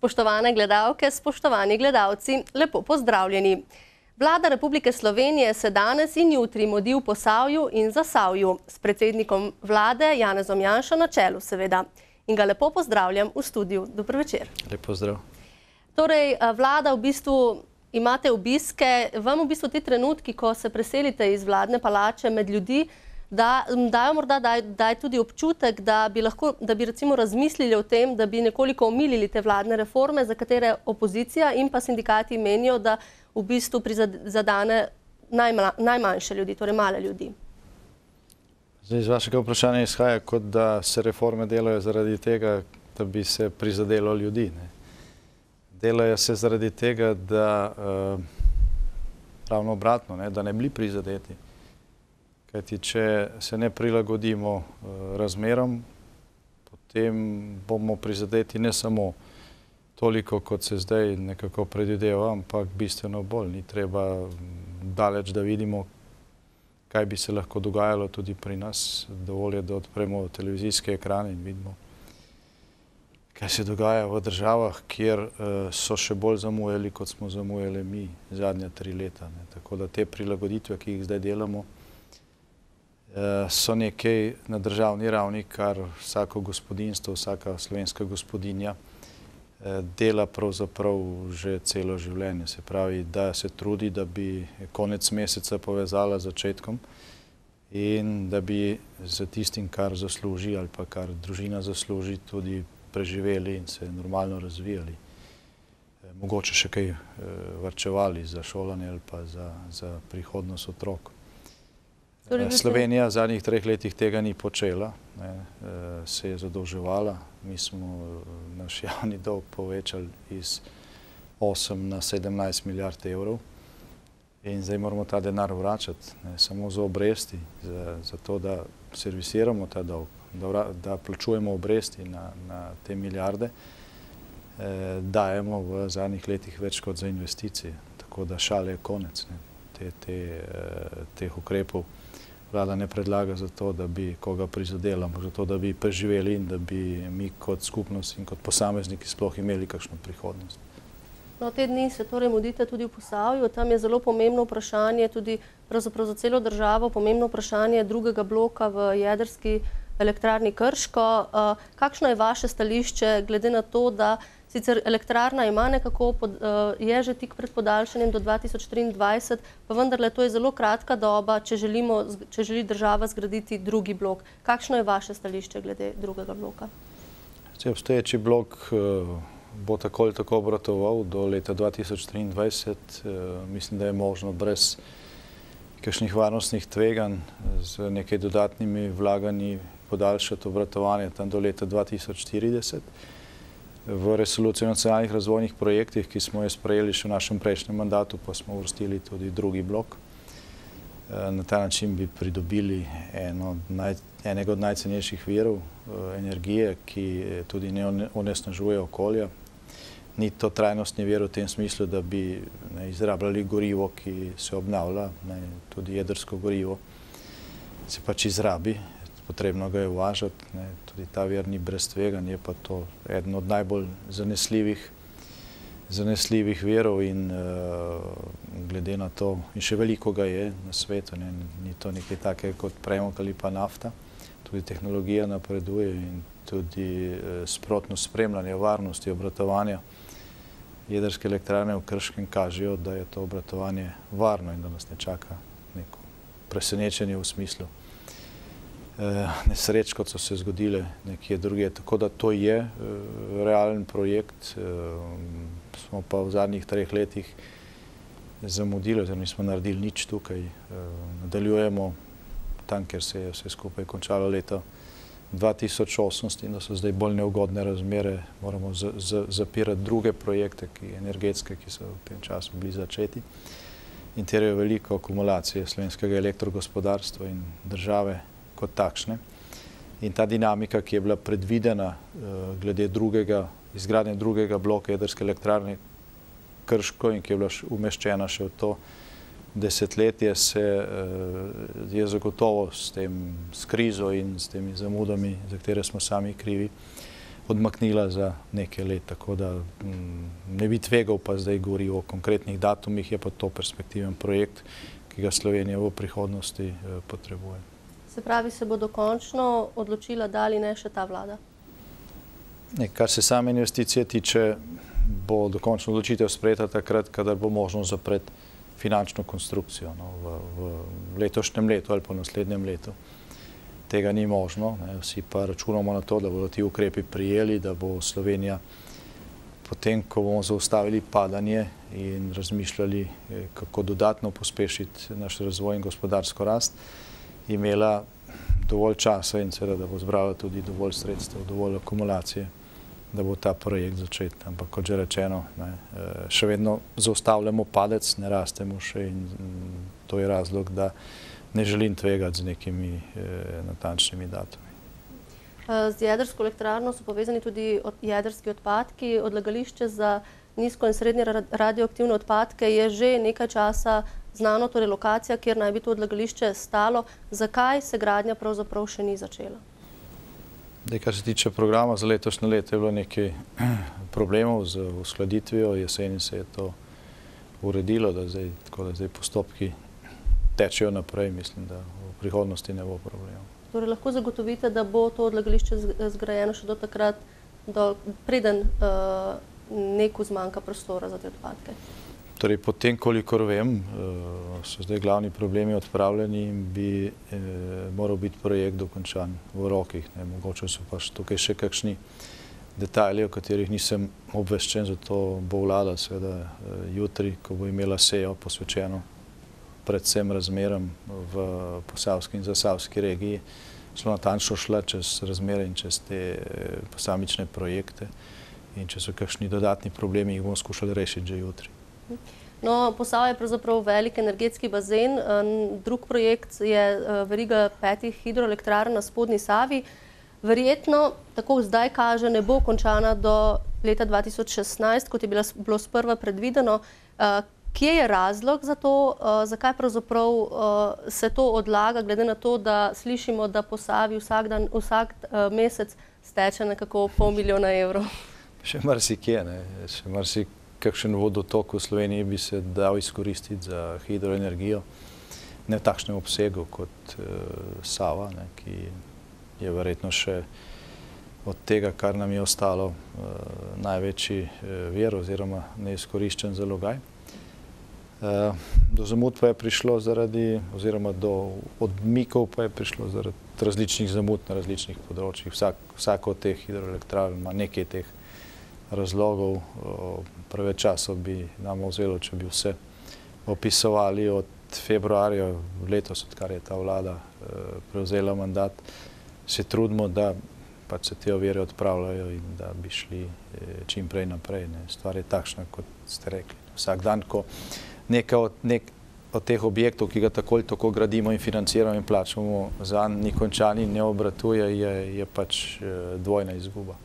Spoštovane gledalke, spoštovani gledalci, lepo pozdravljeni. Vlada Republike Slovenije se danes in jutri mudi v Posavju in Zasavju s predsednikom vlade Janezom Janšo na čelu, seveda. In ga lepo pozdravljam v studiu. Dober večer. Lep pozdrav. Torej, vlada v bistvu imate obiske, vam v bistvu ti trenutki, ko se preselite iz vladne palače med ljudi, dajo morda daj tudi občutek, da bi recimo razmislili o tem, da bi nekoliko omilili te vladne reforme, za katere opozicija in pa sindikati menijo, da v bistvu zadane najmanjše ljudi, torej male ljudi. Zdaj, iz vašega vprašanja izhaja, kot da se reforme delajo zaradi tega, da bi se prizadelo ljudi. Delajo se zaradi tega, da ravno obratno, da ne bili prizadeti. Kajti, če se ne prilagodimo razmeram, potem bomo prizadeti ne samo toliko, kot se zdaj nekako predvideva, ampak bistveno bolj. Ni treba daleč, da vidimo, kaj bi se lahko dogajalo tudi pri nas. Dovolj je, da odpremo televizijske ekrane in vidimo, kaj se dogaja v državah, kjer so še bolj zamujali, kot smo zamujali mi zadnja 3 leta. Tako da te prilagoditve, ki jih zdaj delamo, so nekaj na državni ravni, kar vsako gospodinjstvo, vsaka slovenska gospodinja dela pravzaprav že celo življenje. Se pravi, da se trudi, da bi konec meseca povezala z začetkom in da bi za tistim, kar zasluži ali pa kar družina zasluži, tudi preživeli in se normalno razvijali. Mogoče še kaj varčevali za šolanje ali pa za prihodnost otrok. Slovenija v zadnjih 3 letih tega ni počela, se je zadolževala. Mi smo naš javni dolg povečali iz 8 na 17 milijard evrov in zdaj moramo ta denar vračati, samo za obresti, za to, da servisiramo ta dolg, da plačujemo obresti na te milijarde, dajemo v zadnjih letih več kot za investicije. Tako da šale je konec teh ukrepov. Vlada ne predlaga za to, da bi koga prizadela, ampak za to, da bi preživeli in da bi mi kot skupnost in kot posamezniki sploh imeli kakšno prihodnost. No, te dni se torej mudite tudi v Posavju. Tam je zelo pomembno vprašanje, tudi pravzaprav za celo državo, pomembno vprašanje drugega bloka v jedrski elektrarni Krško. Kakšno je vaše stališče glede na to, da sicer elektrarna ima nekako, je že tik pred podaljšanjem do 2023, pa vendarle to je zelo kratka doba, če želi država zgraditi drugi blok. Kakšno je vaše stališče glede drugega bloka? Obstoječi blok bo tako ali tako obratoval do leta 2023. Mislim, da je možno brez kakšnih varnostnih tveganj z nekaj dodatnimi vlaganji podaljšati obratovanje tam do leta 2040. V resoluciji o nacionalnih razvojnih projektih, ki smo jo sprejeli še v našem prejšnjem mandatu, pa smo uvrstili tudi drugi blok. Na ta način bi pridobili enega od najcenejših virov energije, ki tudi ne onesnažuje okolja. Ni to trajnostni vir v tem smislu, da bi izrabljali gorivo, ki se obnavlja, tudi jedrsko gorivo se pač izrabi. Potrebno ga je uvažati, tudi ta vir ni brez tveganj, je pa to eden od najbolj zanesljivih virov in glede na to, in še veliko ga je na svetu, ni to nekaj takega kot premog ali pa nafta, tudi tehnologija napreduje in tudi sprotno spremljanje varnosti obratovanja jedrske elektrarne v Krškem kažejo, da je to obratovanje varno in da nas ne čaka neko presenečenje v smislu nesreč, kot so se zgodile nekje drugje. Tako da to je realen projekt. Smo pa v zadnjih 3 letih zamudili, oziroma nismo naredili nič tukaj. Nadaljujemo tam, kjer se je vse skupaj končalo leta 2018 in da so zdaj bolj neugodne razmere. Moramo zapirati druge projekte, energetske, ki so v tem času bili začeti in terjajo veliko akumulacije slovenskega elektrogospodarstva in države kot takšne. In ta dinamika, ki je bila predvidena glede izgradnje drugega bloka jedrske elektrarne Krško in ki je bila umeščena še v to desetletje, je zagotovo s krizo in s temi zamudami, za katere smo sami krivi, odmaknila za nekaj let, tako da ne bi tvegal pa zdaj govori o konkretnih datumih, je pa to perspektiven projekt, ki ga Slovenija v prihodnosti potrebuje. Se pravi, se bo dokončno odločila, da ali ne še ta vlada? Kar se same investicije tiče, bo dokončno odločitev sprejeta takrat, kadar bo možno zapreti finančno konstrukcijo v letošnjem letu ali pa naslednjem letu. Tega ni možno, vsi pa računamo na to, da bodo ti ukrepi prijeli, da bo Slovenija potem, ko bomo zaustavili padanje in razmišljali, kako dodatno pospešiti naš razvoj in gospodarsko rast, imela dovolj časa in seveda, da bo zbrala tudi dovolj sredstev, dovolj akumulacije, da bo ta projekt začet. Ampak kot že rečeno, še vedno zaustavljamo padec, ne rastemo še in to je razlog, da ne želim tvegati z nekimi natančnimi datumi. Z jedrsko elektrarno so povezani tudi jedrski odpadki. Odlagališče za nizko in srednje radioaktivne odpadke je že nekaj časa znano, torej lokacija, kjer naj bi to odlagališče stalo. Zakaj se gradnja pravzaprav še ni začela? Kar se tiče programa za letošnje leto, je bilo nekaj problemov z uskladitvijo. Jeseni se je to uredilo, tako da zdaj postopki tečejo naprej. Mislim, da v prihodnosti ne bo problemov. Torej lahko zagotovite, da bo to odlagališče zgrajeno še do takrat, preden NEK-u zmanjka prostora za te odpadke? Torej, potem, kolikor vem, so zdaj glavni problemi odpravljeni in bi moral biti projekt dokončan v rokih. Mogoče so pa tukaj še kakšni detajli, o katerih nisem obveščen, zato bo vlada seveda jutri, ko bo imela sejo posvečeno predvsem razmeram v posavski in zasavski regiji, zelo natančno šla čez razmere in čez te posamične projekte in če so kakšni dodatni problemi, jih bomo skušali rešiti že jutri. No, Posavje je pravzaprav velik energetski bazen. Drug projekt je veriga 5 hidroelektrarn na spodnji Savi. Verjetno, tako zdaj kaže, ne bo končana do leta 2016, kot je bilo sprva predvideno. Kje je razlog za to? Zakaj pravzaprav se to odlaga, glede na to, da slišimo, da po Savi vsak mesec steče nekako $500 000 evrov? Še marsikje, še marsikakšen vodotok v Sloveniji bi se dal izkoristiti za hidroenergijo, ne v takšnem obsegu kot Sava, ki je verjetno še od tega, kar nam je ostalo, največji vir oziroma neizkoriščen zalogaj. Do zamud pa je prišlo oziroma do odmikov pa je prišlo zaradi različnih zamud na različnih področjih. Vsako od teh hidroelektrarn ima nekaj teh razlogov. Preveč časa bi nam vzelo, če bi vse opisovali. Od februarja letos, odkar je ta vlada prevzela mandat, se trudimo, da pač se te ovire odpravljajo in da bi šli čim prej naprej. Stvar je takšna, kot ste rekli. Vsak dan, ko nekaj od teh objektov, ki ga tako ali tako gradimo in financiramo in plačamo zanj, ni končan in ne obratuje, je pač dvojna izguba.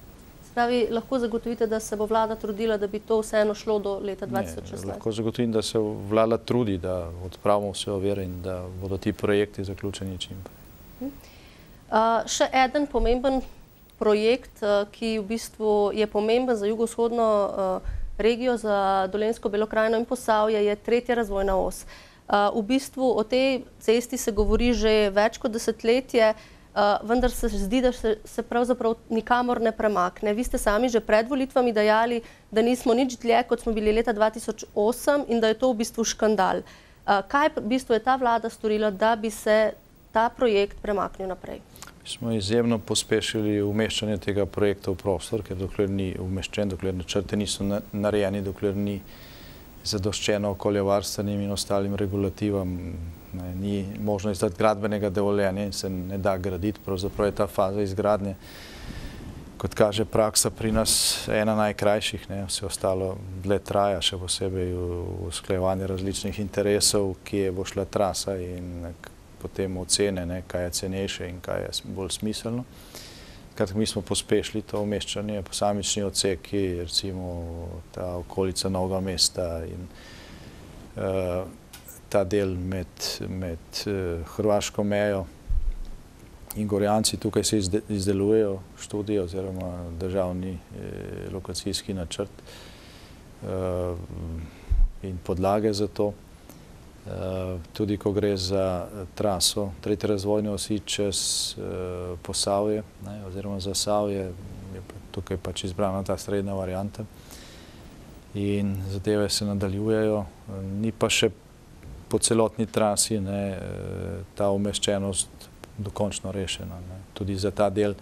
Spravi, lahko zagotovite, da se bo vlada trudila, da bi to vseeno šlo do leta 2016? Ne, lahko zagotovim, da se vlada trudi, da odpravimo vse ovire in da bodo ti projekti zaključeni čim prej. Še eden pomemben projekt, ki v bistvu je pomemben za jugovzhodno regijo, za Dolenjsko, Belo krajino in Posavje, je 3. razvojna os. V bistvu o tej cesti se govori že več kot desetletje, vendar se zdi, da se pravzaprav nikamor ne premakne. Vi ste sami že pred volitvami dejali, da nismo nič dlje, kot smo bili leta 2008 in da je to v bistvu škandal. Kaj v bistvu je ta vlada storila, da bi se ta projekt premaknil naprej? Mi smo izjemno pospešili umeščanje tega projekta v prostor, ker dokler ni umeščen, dokler načrte niso narejeni, dokler ni zadoščeno okoljevarstvenim in ostalim regulativam, ni možno izdati gradbenega dovoljenja in se ne da graditi. Pravzaprav je ta faza izgradnje, kot kaže praksa pri nas, ena najkrajših, vse ostalo dlje traja, še posebej usklajevanje različnih interesov, kje bo šla trasa in potem ocene, kaj je cenejše in kaj je bolj smiselno. Mi smo pospešili to umeščanje, posamični odseki, recimo ta okolica Novega mesta in ta del med hrvaško mejo, in Gorjanci tukaj se izdelujejo študije oziroma državni lokacijski načrt in podlage za to. Tudi ko gre za traso tretje razvojne osi čez Posavje oziroma Zasavje, je tukaj pač izbrana ta srednja varianta in zadeve se nadaljujejo. Ni pa še po celotni trasi ta umeščenost dokončno rešena. Tudi za ta del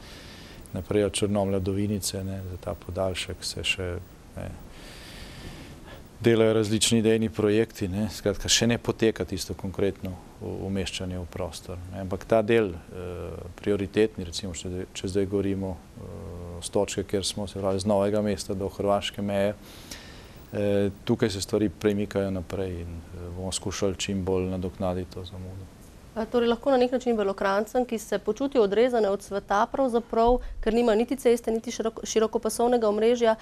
naprej od Črnomlja do Vinice, za ta podaljšek se še delajo različni idejni projekti, skratka še ne poteka tisto konkretno umeščanje v prostor. Ampak ta del prioritetni, recimo, če zdaj govorimo z točke, kjer smo se pravi z Novega mesta do hrvaške meje, tukaj se stvari premikajo naprej in bomo skušali čim bolj nadoknaditi to zamudo. Torej lahko na nek način Belokranjcem, ki se počutijo odrezane od sveta pravzaprav, ker nima niti ceste, niti širokopasovnega omrežja,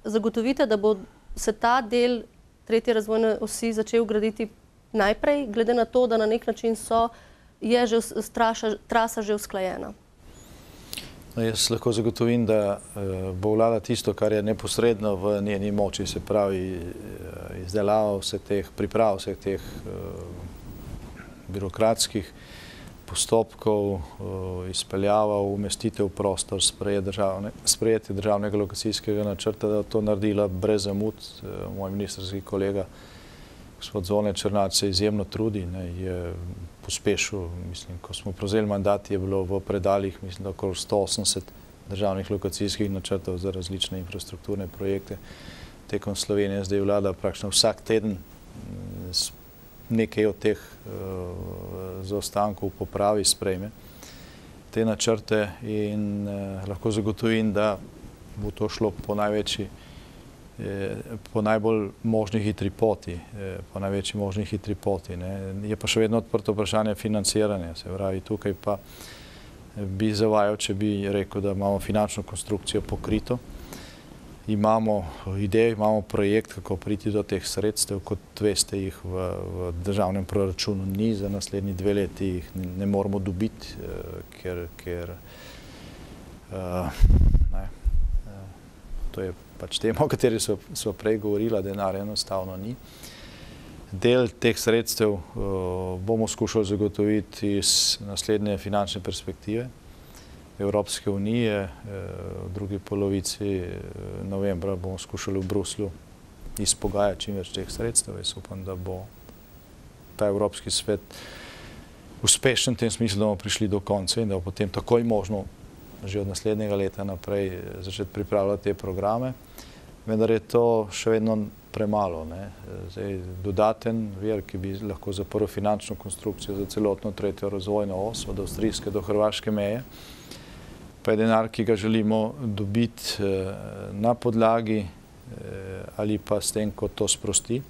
zagotovite, da bo se ta del tretje razvojne osi začel graditi najprej, glede na to, da na nek način je že trasa že usklajena? Jaz lahko zagotovim, da bo vlada tisto, kar je neposredno v njeni moči, se pravi izdelava vseh teh priprav, vseh teh birokratskih postopkov, izpeljava, umestitev v prostor, sprejetje državnega lokacijskega načrta, da to naredila brez zamud. Moj ministrski kolega, gospod Zvone Černač, se izjemno trudi, je pospešil, mislim, ko smo prevzeli mandat, je bilo v predalih, mislim, da okoli 180 državnih lokacijskih načrtov za različne infrastrukturne projekte. Tekom Slovenije zdaj vlada praktično vsak teden nekaj od teh zaostankov popravi, sprejme te načrte in lahko zagotovim, da bo to šlo po najbolj možni hitri poti, Je pa še vedno odprto vprašanje financiranja, se pravi, tukaj pa bi zavajal, če bi rekel, da imamo finančno konstrukcijo pokrito. Imamo idejo, imamo projekt, kako priti do teh sredstev, kot veste, jih v državnem proračunu ni, za naslednji 2 leti jih ne moramo dobiti, ker to je pač tema, o kateri so prej govorila, denarja enostavno ni. Del teh sredstev bomo skušali zagotoviti iz naslednje finančne perspektive Evropske unije. V drugi polovici novembra bomo skušali v Bruslju izpogajati čim več teh sredstev. Jaz upam, da bo ta Evropski svet uspešen v tem smislu, da bomo prišli do konca in da bo potem takoj možno že od naslednjega leta naprej začeti pripravljati te programe. Vendar je to še vedno premalo. Zdaj, dodaten vir, ki bi lahko zaprl finančno konstrukcijo za celotno tretjo razvojno os od avstrijske do hrvaške meje, pa je denar, ki ga želimo dobiti na podlagi ali pa s tem, ko to sprosti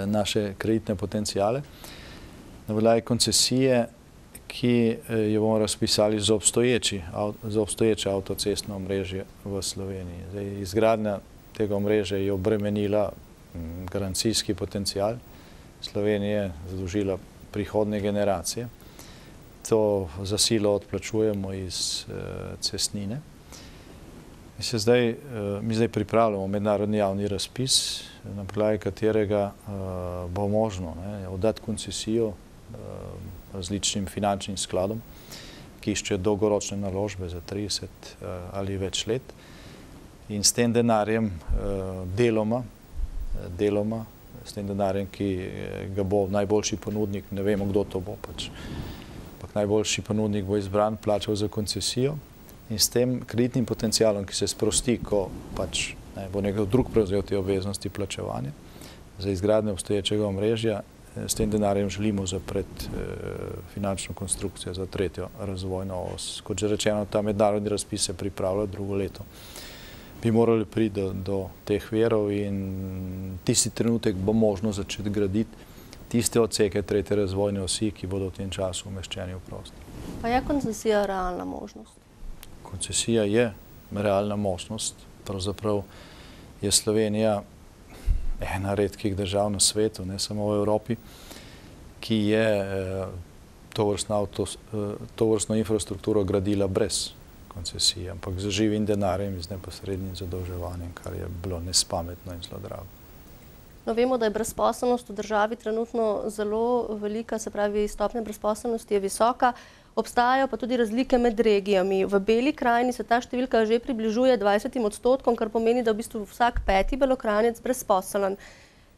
naše kreditne potencijale, na podlagi koncesije, ki jo bomo razpisali za obstoječe avtocestno omrežje v Sloveniji. Zdaj, izgradnja tega omrežja je obremenila garancijski potencijal. Slovenija je zadolžila prihodnje generacije. To za silo odplačujemo iz cestnine. Mi zdaj pripravljamo mednarodni javni razpis, na podlagi katerega bo možno oddati koncesijo različnim finančnim skladom, ki iščejo dolgoročne naložbe za 30 ali več let. In s tem denarjem deloma, s tem denarjem, ki ga bo najboljši ponudnik, ne vemo, kdo to bo pač, ampak najboljši ponudnik bo izbran, plačal za koncesijo in s tem kreditnim potencialom, ki se sprosti, ko pač bo nekdo drug prevzel te obveznosti plačevanja za izgradnjo obstoječega omrežja, s tem denarjem želimo zapreti finančno konstrukcijo za tretjo razvojno os. Kot že rečeno, ta mednarodni razpis se pripravlja drugo leto. Bi morali priti do teh virov in tisti trenutek bo možno začeti graditi tiste odseke tretje razvojne osi, ki bodo v tem času umeščeni v prostor. Pa je koncesija realna možnost? Koncesija je realna možnost. Pravzaprav je Slovenija ena redkih držav na svetu, ne samo v Evropi, ki je tovrstno infrastrukturo gradila brez koncesije, ampak z živim denarjem in z neposrednim zadolževanjem, kar je bilo nespametno in zelo drago. No, vemo, da je brezposelnost v državi trenutno zelo velika, se pravi, stopnja brezposelnosti je visoka. Obstajajo pa tudi razlike med regijami. V Beli krajini se ta številka že približuje 20%, kar pomeni, da v bistvu vsak 5. Belokranjec brezposelen.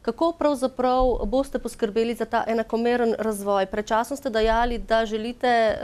Kako pravzaprav boste poskrbeli za ta enakomeren razvoj? Pred časom ste dejali, da želite,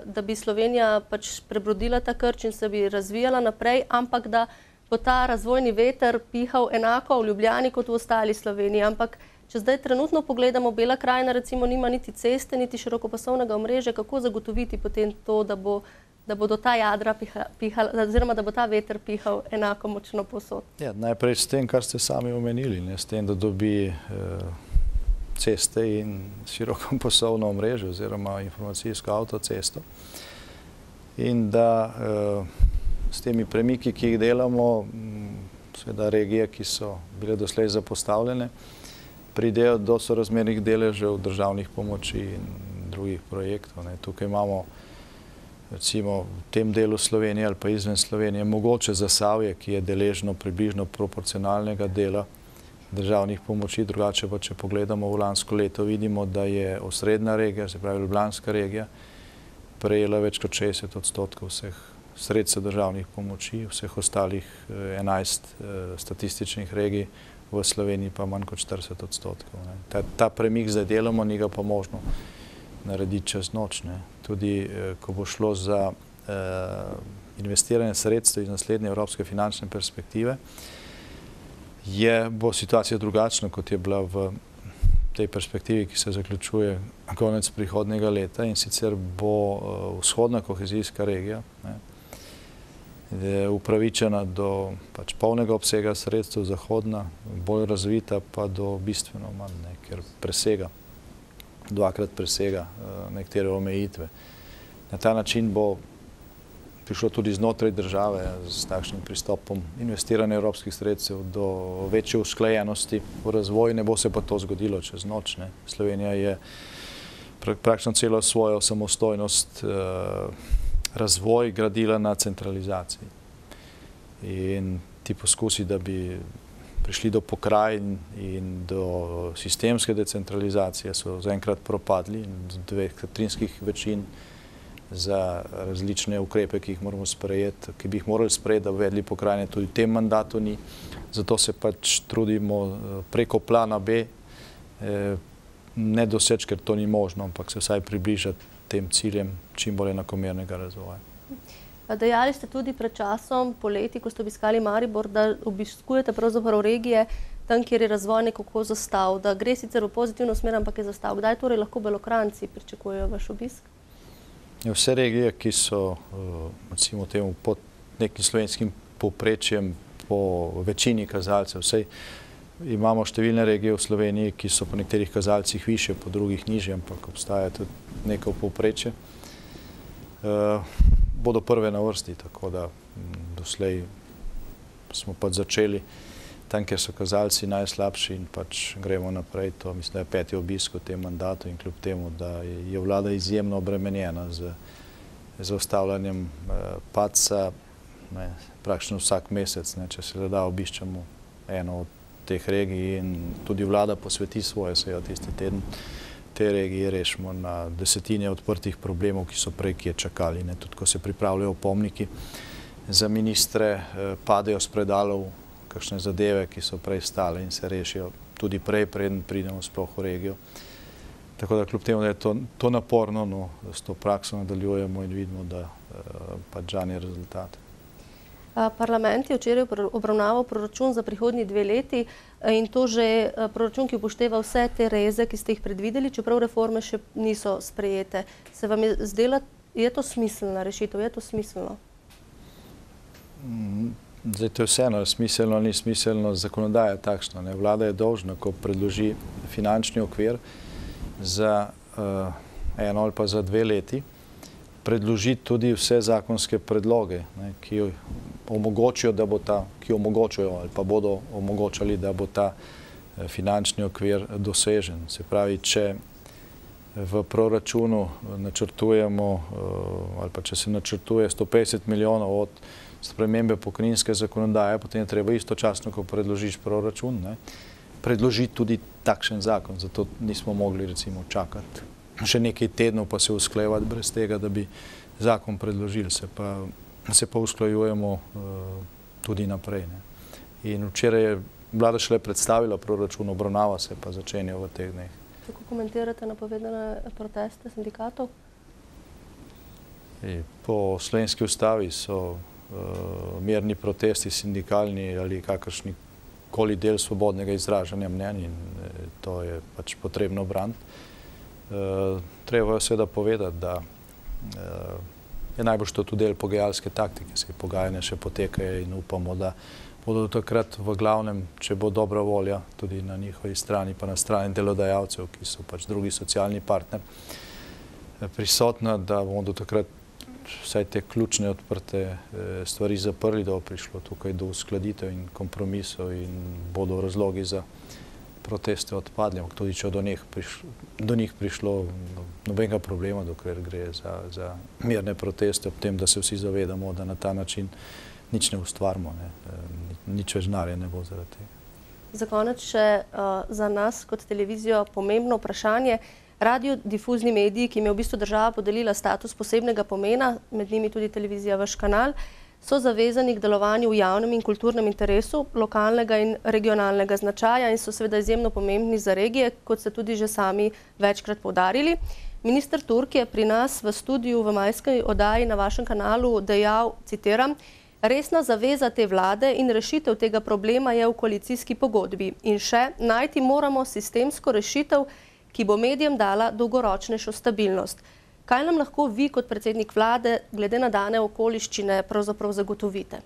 da bi Slovenija pač prebrodila ta krč in se bi razvijala naprej, ampak da bo ta razvojni veter pihal enako v Ljubljani kot v ostali Sloveniji. Ampak če zdaj trenutno pogledamo, Bela krajina recimo nima niti ceste, niti širokopasovnega omrežja, kako zagotoviti potem to, da bodo ta jadra pihala, oziroma da bo ta veter pihal enako močno povsod? Ja, najprej s tem, kar ste sami omenili, s tem, da dobi ceste in širokopasovno omrežje oziroma informacijsko avtocesto in da s temi premiki, ki jih delamo, seveda regije, ki so bile doslej zapostavljene, pridejo do sorazmernih deležev državnih pomoči in drugih projektov. Tukaj imamo recimo v tem delu Slovenije ali pa izven Slovenije mogoče Zasavje, ki je deležno približno proporcionalnega dela državnih pomoči, drugače pa, če pogledamo v lansko leto, vidimo, da je osrednja regija, se pravi Ljubljanska regija, prejela več kot 60% vseh sredstev državnih pomoči, vseh ostalih 11 statističnih regij v Sloveniji pa manj kot 40%. Ta premik zdaj delamo, ni ga pa možno narediti čez noč. Tudi, ko bo šlo za investiranje sredstev iz naslednje evropske finančne perspektive, bo situacija drugačna, kot je bila v tej perspektivi, ki se zaključuje konec prihodnjega leta, in sicer bo vzhodna kohezijska regija upravičena do polnega obsega sredstev, zahodna, bolj razvita pa do bistveno manj, ker dvakrat presega nekatere omejitve. Na ta način bo prišlo tudi znotraj države s takšnim pristopom investiranja evropskih sredstev do večje usklajenosti v razvoj, ne bo se pa to zgodilo čez noč. Slovenija je praktično celo svojo samostojnost razvoj gradila na centralizaciji. In ti poskusi, da bi prišli do pokrajin in do sistemske decentralizacije, so zaenkrat propadli in dvotretjinskih večin za različne ukrepe, ki jih moramo sprejeti, ki bi jih morali sprejeti, da bi uvedli pokrajine, tudi v tem mandatu ni. Zato se pač trudimo preko plana B ne doseči, ker to ni možno, ampak se vsaj približati tem ciljem čim bolj enakomernega razvoja. Dejali ste tudi pred časom, poleti, ko ste obiskali Maribor, da obiskujete pravzaprav regije tam, kjer je razvoj nekako zastal, da gre sicer v pozitivno smer, ampak je zastal. Kdaj torej lahko Belokranjci pričakujejo vaš obisk? Vse regije, ki so, recimo temu, pod nekim slovenskim povprečjem po večini kazalcev, vsej imamo številne regije v Sloveniji, ki so po nekaterih kazalcih više, po drugih nižje, ampak obstaja tudi neko povprečje, bodo prve na vrsti, tako da doslej smo pač začeli tam, kjer so kazalci najslabši in pač gremo naprej. To mislim, da je 5. obisk v tem mandatu in kljub temu, da je vlada izjemno obremenjena z zaustavljanjem padca praktično vsak mesec, če se le da obiščemo eno od teh regij in tudi vlada posveti svoje sejo tisti teden, te regije rešimo na desetine odprtih problemov, ki so prej kje čakali. Tudi ko se pripravljajo opomniki za ministre, padejo s predalov kakšne zadeve, ki so prej stale in se rešijo tudi prej, preden pridemo sploh v regijo. Tako da kljub temu, da je to naporno, s to prakso nadaljujemo in vidimo, da pač žanje rezultate. Parlament je včeraj obravnaval proračun za prihodnji 2 leti in to že proračun, ki upošteva vse te reze, ki ste jih predvideli, čeprav reforme še niso sprejete. Se vam je zdela, je to smiselna rešitev, je to smiselno? Zdaj, to je vseeno, smiselno ali ni smiselno, zakonodaja je takšna. Vlada je dolžna, ko predloži finančni okvir za 1 ali pa za 2 leti, predložiti tudi vse zakonske predloge, ki omogočajo, ali pa bodo omogočali, da bo ta finančni okvir dosežen. Se pravi, če v proračunu načrtujemo, ali pa če se načrtuje 150 milijonov od spremembe pokojninske zakonodaje, potem je treba istočasno, ko predložiš proračun, predložiti tudi takšen zakon. Zato nismo mogli recimo čakati še nekaj tednov pa se usklajevati brez tega, da bi zakon predložili. Se pa usklajujemo tudi naprej. In včeraj je vlada šele predstavila proračun, obravnava se pa začenja v teh dneh. Kako komentirate napovedane proteste sindikatov? Po slovenski ustavi so mirni protesti sindikalni ali kakršni koli del svobodnega izražanja mnenj in to je pač potrebno braniti. Treba je seveda povedati, da je najbolj to tudi del pogajalske taktike, se pogajanja še potekajo in upamo, da bodo takrat v glavnem, če bo dobra volja tudi na njihovi strani, pa na strani delodajalcev, ki so pač drugi socialni partner, prisotna, da bomo do takrat vsaj te ključne odprte stvari zaprli, da bo prišlo tukaj do uskladitev in kompromisov in bodo razlogi za proteste odpadli. Tudi če do njih prišlo nobenega problema, dokler gre za mirne proteste, ob tem, da se vsi zavedamo, da na ta način nič ne ustvarimo, nič več denarja ne bo zaradi tega. Za konec še za nas kot televizijo pomembno vprašanje. Radiodifuzni mediji, ki jim je v bistvu država podelila status posebnega pomena, med njimi tudi televizija Vaš kanal, so zavezani k delovanju v javnem in kulturnem interesu lokalnega in regionalnega značaja in so seveda izjemno pomembni za regije, kot ste tudi že sami večkrat poudarili. Minister Turk je pri nas v studiu v majski oddaji na vašem kanalu dejal, citiram, resna zaveza te vlade in rešitev tega problema je v koalicijski pogodbi. In še, najti moramo sistemsko rešitev, ki bo medijem dala dolgoročnejšo stabilnost. Kaj nam lahko vi kot predsednik vlade glede na dane okoliščine pravzaprav zagotovite?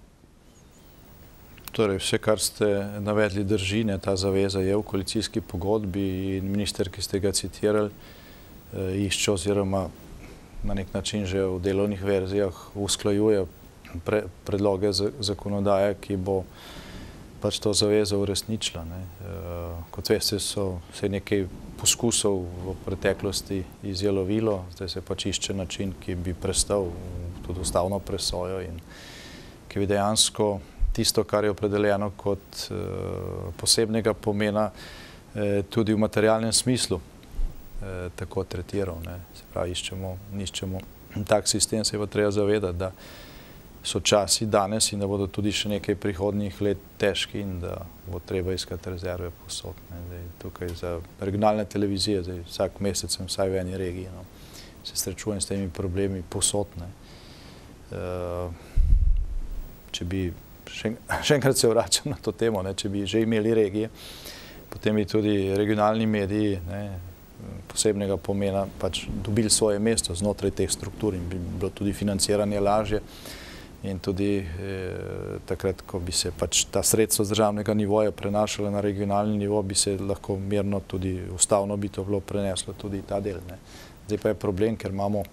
Torej, vse, kar ste navedli, drži, ta zaveza je v koalicijski pogodbi in minister, ki ste ga citirali, išče oziroma na nek način že v delovnih verzijah usklajuje predloge zakonodaje, ki bo pač to zavezo uresničila. Kot veste, so se nekaj poskusov v preteklosti izjalovilo, zdaj se pač išče način, ki bi prestal tudi ustavno presojo in ki bi dejansko tisto, kar je opredeljeno kot posebnega pomena, tudi v materialnem smislu tako tretiral. Se pravi, iščemo tak sistem, se je pa treba zavedati, da so časi danes in da bodo tudi še nekaj prihodnjih let težki in da bo treba iskati rezerve povsod. Tukaj za regionalne televizije, vsak mesec sem vsaj v eni regiji, se srečujem s temi problemi povsod. Če bi, še enkrat se vračam na to temo, če bi že imeli regije, potem bi tudi regionalni mediji posebnega pomena pač dobili svoje mesto znotraj teh struktur in bi bilo tudi financiranje lažje. In tudi takrat, ko bi se pač ta sredstva z državnega nivoja prenašala na regionalni nivo, bi se lahko mirno tudi ustavno bi to bilo preneslo tudi ta del. Zdaj pa je problem, ker imamo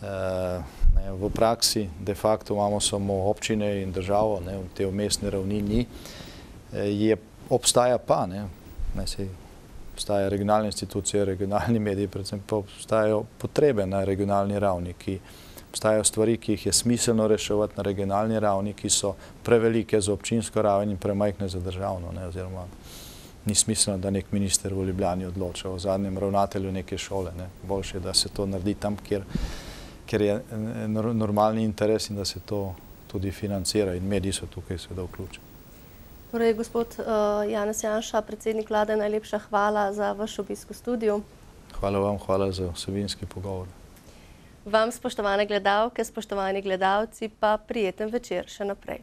v praksi, de facto imamo samo občine in državo, te vmesne ravni ni. Obstaja pa, obstaja regionalne institucije, regionalni mediji, predvsem pa obstajajo potrebe na regionalni ravni, obstajajo stvari, ki jih je smiselno reševati na regionalni ravni, ki so prevelike za občinsko raven in premajhne za državno. Oziroma ni smiselno, da nek minister v Ljubljani odloča o zadnjem ravnatelju neke šole. Boljše je, da se to naredi tam, kjer je normalni interes in da se to tudi financira in mediji so tukaj seveda vključeni. Torej, gospod Janez Janša, predsednik vlade, najlepša hvala za vaš obisk v studiu. Hvala vam, hvala za vsebinski pogovor. Vam, spoštovane gledalke, spoštovani gledalci, pa prijeten večer še naprej.